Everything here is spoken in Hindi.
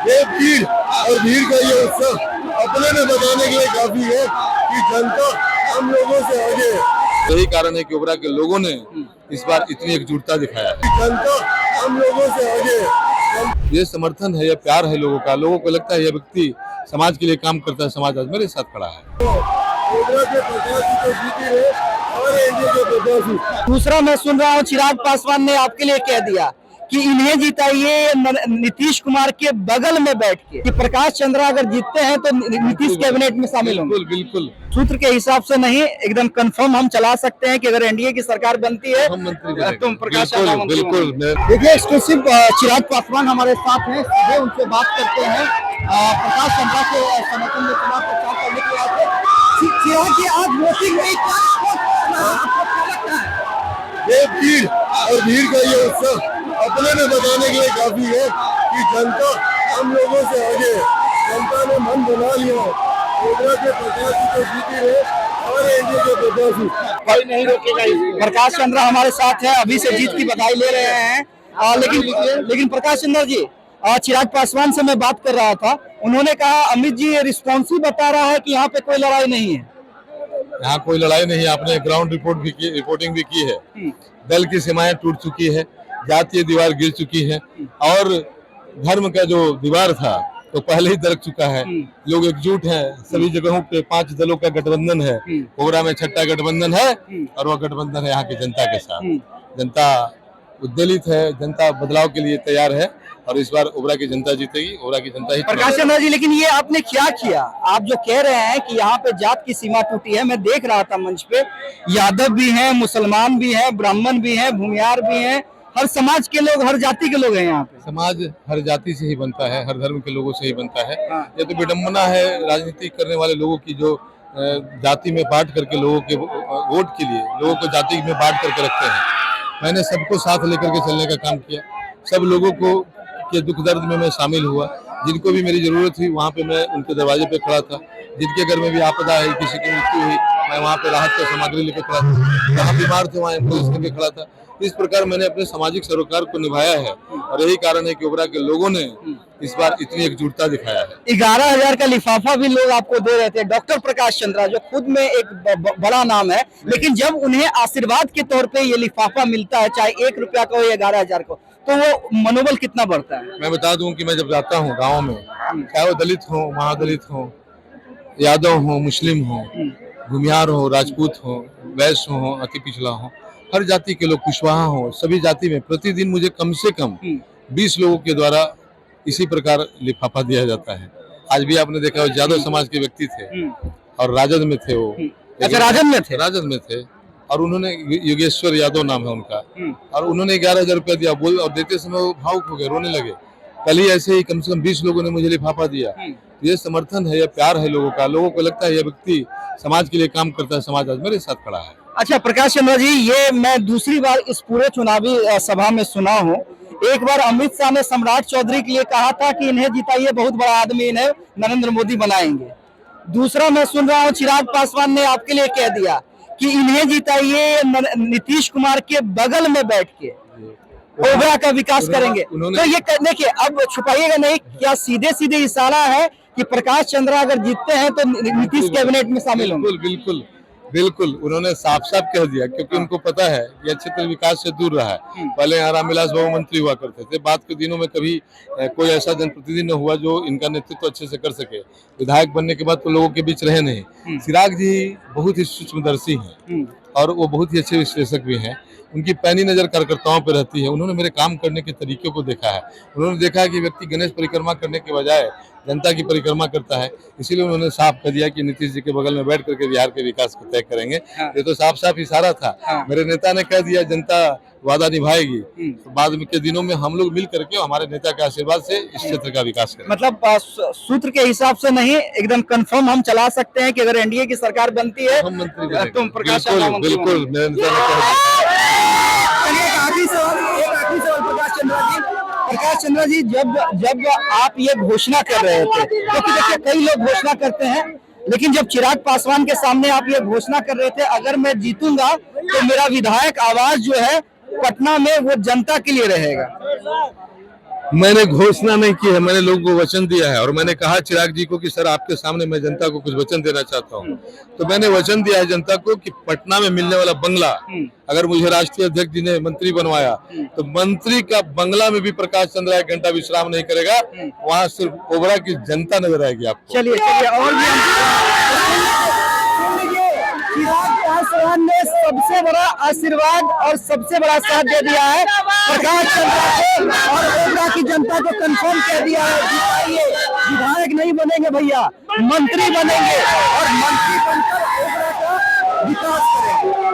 ये भीड़ और भीड़ का ये उत्सव अपने में बताने के लिए काफी है कि जनता हम लोगों से आगे है। यही कारण है कि ओबरा के लोगों ने इस बार इतनी एकजुटता दिखाया है। जनता हम लोगों से आगे है। ये समर्थन है, ये प्यार है लोगों का। लोगों को लगता है ये व्यक्ति समाज के लिए काम करता है, समाज आज मेरे साथ खड़ा है। ओबरा के प्रत्याशी तो जीते रहे और एनडीए के प्रत्याशी। दूसरा मैं सुन रहा हूँ चिराग पासवान ने आपके लिए कह दिया कि इन्हें जिताइए नीतीश कुमार के बगल में बैठ के, कि प्रकाश चंद्रा अगर जीतते हैं तो नीतीश कैबिनेट में शामिल होंगे। बिल्कुल बिल्कुल, सूत्र के हिसाब से नहीं, एकदम कंफर्म हम चला सकते हैं कि अगर एनडीए की सरकार बनती है हम मंत्री तो प्रकाश चंद्रा मंत्री बिल्कुल। देखिए एक्सक्लूसिव चिराग पासवान हमारे साथ हैं, सीधे उनसे बात करते हैं। प्रकाश चंद्रा के समर्थन में चुनाव प्रचार करने के लिए चिराग की आज वोटिंग में ये भीड़ और भीड़ का ये उत्सव अपने में बताने के लिए काफी है कि जनता हम लोगों से आगे है। जनता ने मन बना लिया है। ओबरा के प्रत्याशी तो जीते रहे और एनडीए के प्रत्याशी। कोई नहीं रोकेगा। प्रकाश चंद्रा हमारे साथ है, अभी से जीत की बधाई ले रहे हैं। लेकिन प्रकाश चंद्रा जी, चिराग पासवान से मैं बात कर रहा था, उन्होंने कहा अमित जी ये रिस्पॉन्सिव बता रहा है कि यहाँ पे कोई लड़ाई नहीं है। यहाँ कोई लड़ाई नहीं है। आपने ग्राउंड रिपोर्टिंग भी की है। दल की सीमाएं टूट चुकी है, जातीय दीवार गिर चुकी है और धर्म का जो दीवार था तो पहले ही दरक चुका है। लोग एकजुट हैं, सभी जगहों पे 5 दलों का गठबंधन है। ओबरा में 6ठा गठबंधन है और वह गठबंधन है यहाँ की जनता के साथ। जनता उद्वेलित है, जनता बदलाव के लिए तैयार है और इस बार ओबरा की जनता जीतेगी। ओबरा की जनता ही। प्रकाश चंद्रा जी, लेकिन ये आपने क्या किया? आप जो कह रहे हैं कि यहाँ पे जात की सीमा टूटी है, मैं देख रहा था मंच पे, यादव भी हैं, मुसलमान भी हैं, ब्राह्मण भी हैं, भूमियार भी हैं, हर समाज के लोग, हर जाति के लोग हैं यहाँ पे। समाज हर जाति से ही बनता है, हर धर्म के लोगों से ही बनता है। ये तो विडम्बना है राजनीति करने वाले लोगों की, जो जाति में बांट करके लोगों के वोट के लिए लोगों को जाति में बांट करके रखते हैं। मैंने सबको साथ लेकर के चलने का काम किया। सब लोगों को के दुख दर्द में मैं शामिल हुआ। जिनको भी मेरी जरूरत थी वहाँ पे मैं उनके दरवाजे पे खड़ा था। जिनके घर में भी आपदा है, किसी की मृत्यु हुई, मैं वहाँ पे राहत का सामग्री लेकर खड़ा था। जहाँ बीमार थे वहाँ एम्बुलेंस लेके खड़ा था। इस प्रकार मैंने अपने सामाजिक सरोकार को निभाया है और यही कारण है कि ओबरा के लोगों ने इस बार इतनी एकजुटता दिखाया है। 11,000 का लिफाफा भी लोग आपको दे रहे थे। डॉक्टर प्रकाश चंद्रा जो खुद में एक बड़ा नाम है, लेकिन जब उन्हें आशीर्वाद के तौर पे ये लिफाफा मिलता है, चाहे 1 रुपया का हो या 11,000 को, तो वो मनोबल कितना बढ़ता है? मैं बता दूं कि मैं जब जाता हूँ गाँव में, चाहे वो दलित हो, महादलित हो, यादव हो, मुस्लिम हो, भूमियार हो, राजपूत हो, वैश्य हो, अति पिछड़ा हो, हर जाति के लोग, कुशवाहा हो, सभी जाति में प्रतिदिन मुझे कम से कम 20 लोगों के द्वारा इसी प्रकार लिफाफा दिया जाता है। आज भी आपने देखा यादव समाज के व्यक्ति थे और राजद में थे वो। अच्छा, राजद में थे और उन्होंने, योगेश्वर यादव नाम है उनका, और उन्होंने 11,000 रुपया दिया। बोल और देते समय वो भावुक हो गए, रोने लगे। कल ही ऐसे ही कम से कम 20 लोगों ने मुझे लिफाफा दिया। तो ये समर्थन है, ये प्यार है लोगों का। लोगों को लगता है ये व्यक्ति समाज के लिए काम करता है, समाज आज मेरे साथ खड़ा है। अच्छा प्रकाश चंद्रा जी, ये मैं दूसरी बार इस पूरे चुनावी सभा में सुना हूँ। एक बार अमित शाह ने सम्राट चौधरी के लिए कहा था कि इन्हें जिताइए, बहुत बड़ा आदमी, इन्हें नरेंद्र मोदी बनाएंगे। दूसरा मैं सुन रहा हूँ चिराग पासवान ने आपके लिए कह दिया कि इन्हें जिताइए नीतीश कुमार के बगल में बैठ के, ओबरा का विकास करेंगे। तो ये देखिए, अब छुपाइएगा नहीं, क्या सीधे सीधे इशारा है कि प्रकाश चंद्रा अगर जीतते हैं तो नीतीश कैबिनेट में शामिल होंगे? बिल्कुल बिल्कुल बिल्कुल, उन्होंने साफ साफ कह दिया, क्योंकि उनको पता है कि यह क्षेत्र विकास से दूर रहा है। पहले यहाँ रामविलास बाबू मंत्री हुआ करते थे। बाद के दिनों में कभी कोई ऐसा जनप्रतिनिधि न हुआ जो इनका नेतृत्व अच्छे से कर सके। विधायक बनने के बाद तो लोगों के बीच रहे नहीं। चिराग जी बहुत ही सूक्ष्मदर्शी हैं और वो बहुत ही अच्छे विश्लेषक भी हैं। उनकी पैनी नजर कार्यकर्ताओं पर रहती है। उन्होंने मेरे काम करने के तरीके को देखा है। उन्होंने देखा है कि व्यक्ति गणेश परिक्रमा करने के बजाय जनता की परिक्रमा करता है। इसीलिए उन्होंने साफ कर दिया कि नीतीश जी के बगल में बैठ करके बिहार के विकास को तय करेंगे। ये तो साफ साफ इशारा था। मेरे नेता ने कह दिया जनता वादा निभाएगी। तो बाद में के दिनों में हम लोग मिल करके हमारे नेता के आशीर्वाद से इस क्षेत्र का विकास करेंगे। मतलब सूत्र के हिसाब से नहीं, एकदम कंफर्म हम चला सकते हैं कि अगर एनडीए की सरकार बनती है हम मंत्री तुम प्रकाश बिल्कुल मेरे नेता ने कह दिया। एक आखिरी सवाल प्रकाश चंद्रा जी, जब आप ये घोषणा कर रहे थे, क्योंकि देखिए कई लोग घोषणा करते हैं, लेकिन जब चिराग पासवान के सामने आप ये घोषणा कर रहे थे, अगर मैं जीतूंगा तो मेरा विधायक आवाज जो है पटना में वो जनता के लिए रहेगा, मैंने घोषणा नहीं की है, मैंने लोगों को वचन दिया है और मैंने कहा चिराग जी को कि सर आपके सामने मैं जनता को कुछ वचन देना चाहता हूँ। तो मैंने वचन दिया है जनता को कि पटना में मिलने वाला बंगला, अगर मुझे राष्ट्रीय अध्यक्ष जी ने मंत्री बनवाया तो मंत्री का बंगला में भी प्रकाश चंद्र 1 घंटा विश्राम नहीं करेगा, वहाँ सिर्फ ओबरा की जनता नजर आएगी आपको। चलिए और भी चिराग पासवान ने सबसे बड़ा आशीर्वाद और सबसे बड़ा साथ दे दिया है प्रकाश चंद्र को और ओबरा की जनता को कंफर्म कर दिया है जिताइए, विधायक नहीं बनेंगे भैया, मंत्री बनेंगे और मंत्री बनकर ओबरा का विकास करेंगे।